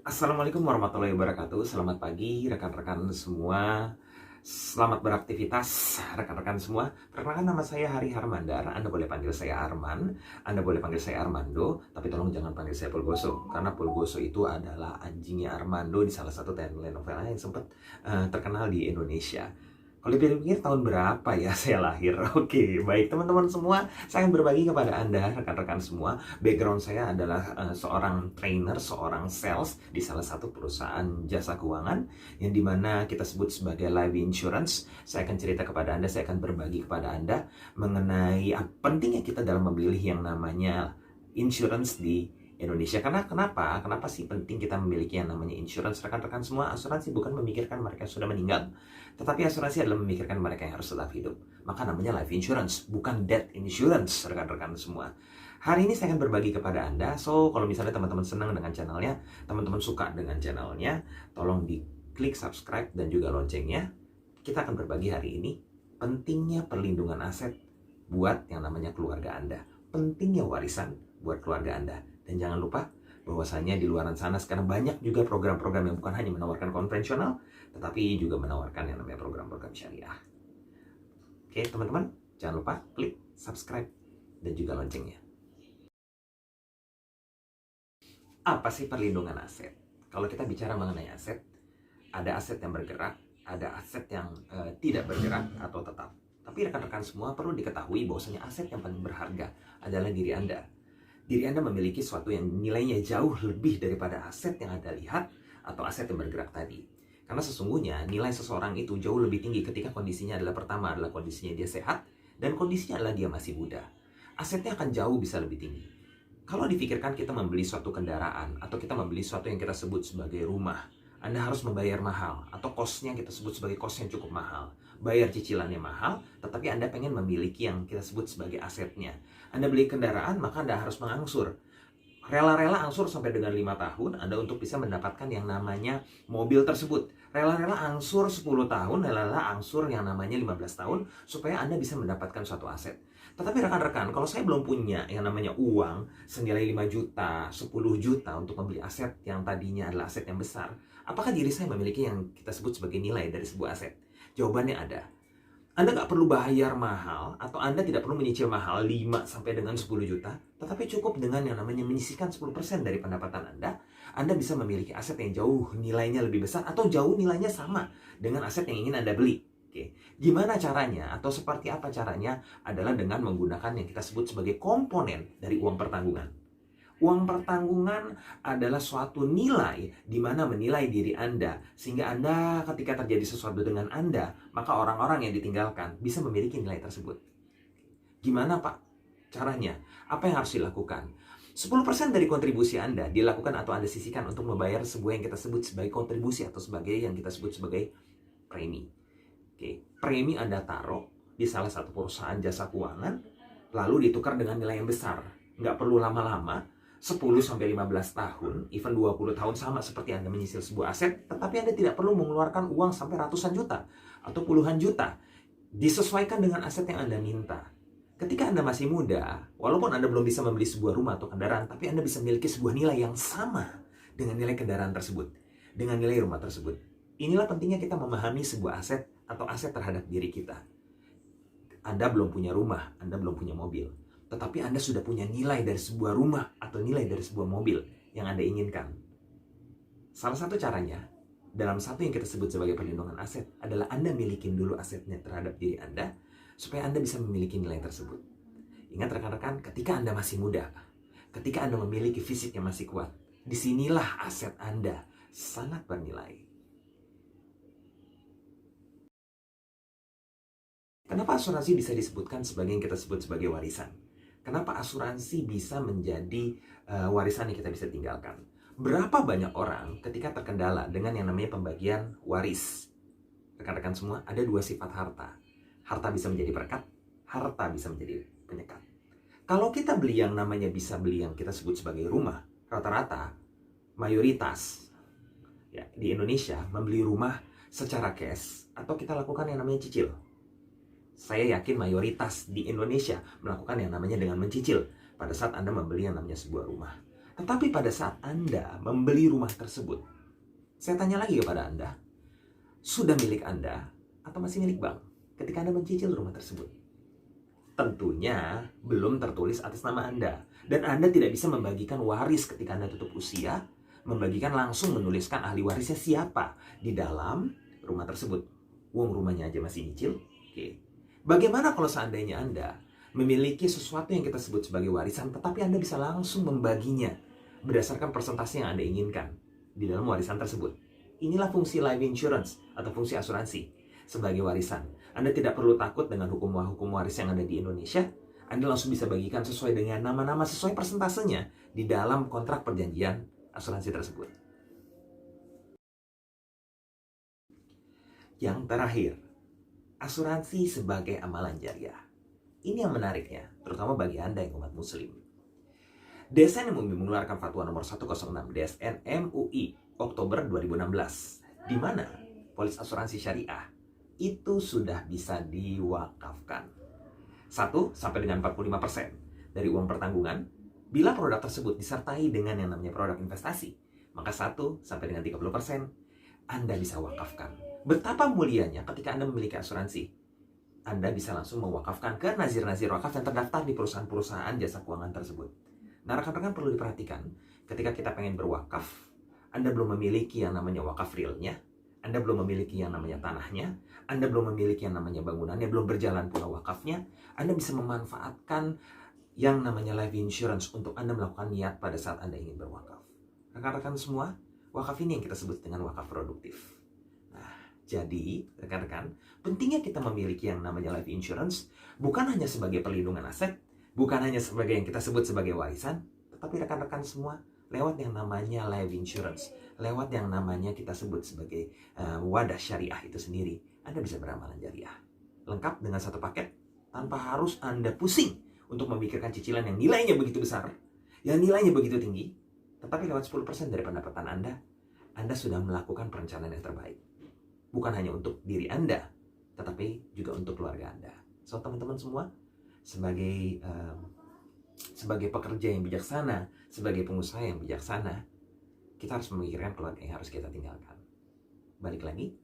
Assalamualaikum warahmatullahi wabarakatuh. Selamat pagi rekan-rekan semua. Selamat beraktivitas rekan-rekan semua. Perkenalkan, nama saya Hari Harmandar. Anda boleh panggil saya Arman, Anda boleh panggil saya Armando, tapi tolong jangan panggil saya Pulgoso, karena Pulgoso itu adalah anjingnya Armando di salah satu telenovela yang sempat terkenal di Indonesia. Kalau dipikir-pikir tahun berapa ya saya lahir? Oke, baik teman-teman semua, saya akan berbagi kepada Anda, rekan-rekan semua. Background saya adalah seorang trainer, seorang sales di salah satu perusahaan jasa keuangan yang dimana kita sebut sebagai life insurance. Saya akan cerita kepada Anda, saya akan berbagi kepada Anda mengenai pentingnya kita dalam memilih yang namanya insurance di Indonesia. Karena kenapa? Kenapa sih penting kita memiliki yang namanya insurance? Rekan-rekan semua, asuransi bukan memikirkan mereka yang sudah meninggal, tetapi asuransi adalah memikirkan mereka yang harus tetap hidup. Maka namanya life insurance, bukan death insurance, rekan-rekan semua. Hari ini saya akan berbagi kepada Anda. So, kalau misalnya teman-teman senang dengan channelnya, teman-teman suka dengan channelnya, tolong diklik subscribe dan juga loncengnya. Kita akan berbagi hari ini pentingnya perlindungan aset buat yang namanya keluarga Anda. Pentingnya warisan buat keluarga Anda. Dan jangan lupa bahwasanya di luar sana sekarang banyak juga program-program yang bukan hanya menawarkan konvensional, tetapi juga menawarkan yang namanya program-program syariah. Oke teman-teman, jangan lupa klik subscribe dan juga loncengnya. Apa sih perlindungan aset? Kalau kita bicara mengenai aset, ada aset yang bergerak, ada aset yang tidak bergerak atau tetap. Tapi rekan-rekan semua perlu diketahui bahwasanya aset yang paling berharga adalah diri Anda. Diri Anda memiliki sesuatu yang nilainya jauh lebih daripada aset yang Anda lihat atau aset yang bergerak tadi. Karena sesungguhnya nilai seseorang itu jauh lebih tinggi ketika kondisinya adalah, pertama adalah kondisinya dia sehat, dan kondisinya adalah dia masih muda. Asetnya akan jauh bisa lebih tinggi. Kalau dipikirkan kita membeli suatu kendaraan atau kita membeli suatu yang kita sebut sebagai rumah, Anda harus membayar mahal, atau kosnya kita sebut sebagai kos yang cukup mahal. Bayar cicilannya mahal, tetapi Anda pengen memiliki yang kita sebut sebagai asetnya. Anda beli kendaraan, maka Anda harus mengangsur. Rela-rela angsur sampai dengan 5 tahun Anda untuk bisa mendapatkan yang namanya mobil tersebut. Rela-rela angsur 10 tahun, rela-rela angsur yang namanya 15 tahun, supaya Anda bisa mendapatkan suatu aset. Tetapi rekan-rekan, kalau saya belum punya yang namanya uang senilai 5 juta, 10 juta untuk membeli aset yang tadinya adalah aset yang besar, apakah diri saya memiliki yang kita sebut sebagai nilai dari sebuah aset? Jawabannya ada. Anda nggak perlu bayar mahal, atau Anda tidak perlu menyicil mahal 5 sampai dengan 10 juta, tetapi cukup dengan yang namanya menyisihkan 10% dari pendapatan Anda bisa memiliki aset yang jauh nilainya lebih besar, atau jauh nilainya sama dengan aset yang ingin Anda beli. Oke. Gimana caranya, atau seperti apa caranya? Adalah dengan menggunakan yang kita sebut sebagai komponen dari uang pertanggungan. Uang pertanggungan adalah suatu nilai di mana menilai diri Anda, sehingga Anda ketika terjadi sesuatu dengan Anda, maka orang-orang yang ditinggalkan bisa memiliki nilai tersebut. Gimana Pak caranya? Apa yang harus dilakukan? 10% dari kontribusi Anda dilakukan atau Anda sisihkan untuk membayar sebuah yang kita sebut sebagai kontribusi atau sebagai yang kita sebut sebagai premi. Oke, premi Anda taruh di salah satu perusahaan jasa keuangan, lalu ditukar dengan nilai yang besar. Nggak perlu lama-lama, 10-15 tahun, even 20 tahun, sama seperti Anda menyisir sebuah aset, tetapi Anda tidak perlu mengeluarkan uang sampai ratusan juta atau puluhan juta. Disesuaikan dengan aset yang Anda minta. Ketika Anda masih muda, walaupun Anda belum bisa membeli sebuah rumah atau kendaraan, tapi Anda bisa memiliki sebuah nilai yang sama dengan nilai kendaraan tersebut, dengan nilai rumah tersebut. Inilah pentingnya kita memahami sebuah aset atau aset terhadap diri kita. Anda belum punya rumah, Anda belum punya mobil, tetapi Anda sudah punya nilai dari sebuah rumah atau nilai dari sebuah mobil yang Anda inginkan. Salah satu caranya, dalam satu yang kita sebut sebagai perlindungan aset, adalah Anda milikin dulu asetnya terhadap diri Anda, supaya Anda bisa memiliki nilai tersebut. Ingat rekan-rekan, ketika Anda masih muda, ketika Anda memiliki fisik yang masih kuat, disinilah aset Anda sangat bernilai. Kenapa asuransi bisa disebutkan sebagai yang kita sebut sebagai warisan? Kenapa asuransi bisa menjadi warisan yang kita bisa tinggalkan? Berapa banyak orang ketika terkendala dengan yang namanya pembagian waris? Rekan-rekan semua, ada dua sifat harta. Harta bisa menjadi berkat, harta bisa menjadi penyekat. Kalau kita beli yang namanya bisa beli yang kita sebut sebagai rumah, rata-rata mayoritas ya, di Indonesia membeli rumah secara cash atau kita lakukan yang namanya cicil. Saya yakin mayoritas di Indonesia melakukan yang namanya dengan mencicil pada saat Anda membeli yang namanya sebuah rumah. Tetapi pada saat Anda membeli rumah tersebut, saya tanya lagi kepada Anda, sudah milik Anda atau masih milik bank ketika Anda mencicil rumah tersebut? Tentunya belum tertulis atas nama Anda. Dan Anda tidak bisa membagikan waris ketika Anda tutup usia, membagikan langsung menuliskan ahli warisnya siapa di dalam rumah tersebut. Uang rumahnya aja masih nyicil. Oke. Bagaimana kalau seandainya Anda memiliki sesuatu yang kita sebut sebagai warisan, tetapi Anda bisa langsung membaginya berdasarkan persentase yang Anda inginkan di dalam warisan tersebut? Inilah fungsi life insurance atau fungsi asuransi sebagai warisan. Anda tidak perlu takut dengan hukum waris yang ada di Indonesia. Anda langsung bisa bagikan sesuai dengan nama-nama, sesuai persentasenya di dalam kontrak perjanjian asuransi tersebut. Yang terakhir, asuransi sebagai amalan jariah. Ini yang menariknya, terutama bagi Anda yang umat muslim. DSN MUI mengeluarkan fatwa nomor 106 DSN MUI Oktober 2016, di mana polis asuransi syariah itu sudah bisa diwakafkan 1 sampai dengan 45% dari uang pertanggungan bila produk tersebut disertai dengan yang namanya produk investasi, maka 1 sampai dengan 30% Anda bisa wakafkan. Betapa mulianya ketika Anda memiliki asuransi, Anda bisa langsung mewakafkan ke nazir-nazir wakaf yang terdaftar di perusahaan-perusahaan jasa keuangan tersebut. Nah, rekan-rekan perlu diperhatikan, ketika kita pengen berwakaf, Anda belum memiliki yang namanya wakaf realnya, Anda belum memiliki yang namanya tanahnya, Anda belum memiliki yang namanya bangunannya, belum berjalan pula wakafnya, Anda bisa memanfaatkan yang namanya life insurance untuk Anda melakukan niat pada saat Anda ingin berwakaf. Rekan-rekan semua, wakaf ini yang kita sebut dengan wakaf produktif. Nah, jadi rekan-rekan, pentingnya kita memiliki yang namanya life insurance bukan hanya sebagai perlindungan aset, bukan hanya sebagai yang kita sebut sebagai warisan, tetapi rekan-rekan semua, lewat yang namanya life insurance, lewat yang namanya kita sebut sebagai wadah syariah itu sendiri, Anda bisa beramalan jariah. Lengkap dengan satu paket, tanpa harus Anda pusing untuk memikirkan cicilan yang nilainya begitu besar, yang nilainya begitu tinggi, tetapi lewat 10% dari pendapatan Anda sudah melakukan perencanaan yang terbaik. Bukan hanya untuk diri Anda, tetapi juga untuk keluarga Anda. So, teman-teman semua, sebagai pekerja yang bijaksana, sebagai pengusaha yang bijaksana, kita harus memikirkan keluarga yang harus kita tinggalkan. Balik lagi,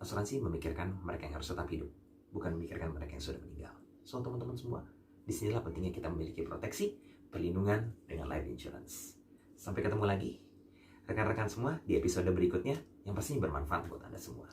asuransi memikirkan mereka yang harus tetap hidup, bukan memikirkan mereka yang sudah meninggal. So, teman-teman semua, disinilah pentingnya kita memiliki proteksi, perlindungan dengan life insurance. Sampai ketemu lagi, rekan-rekan semua, di episode berikutnya, yang pastinya bermanfaat buat Anda semua.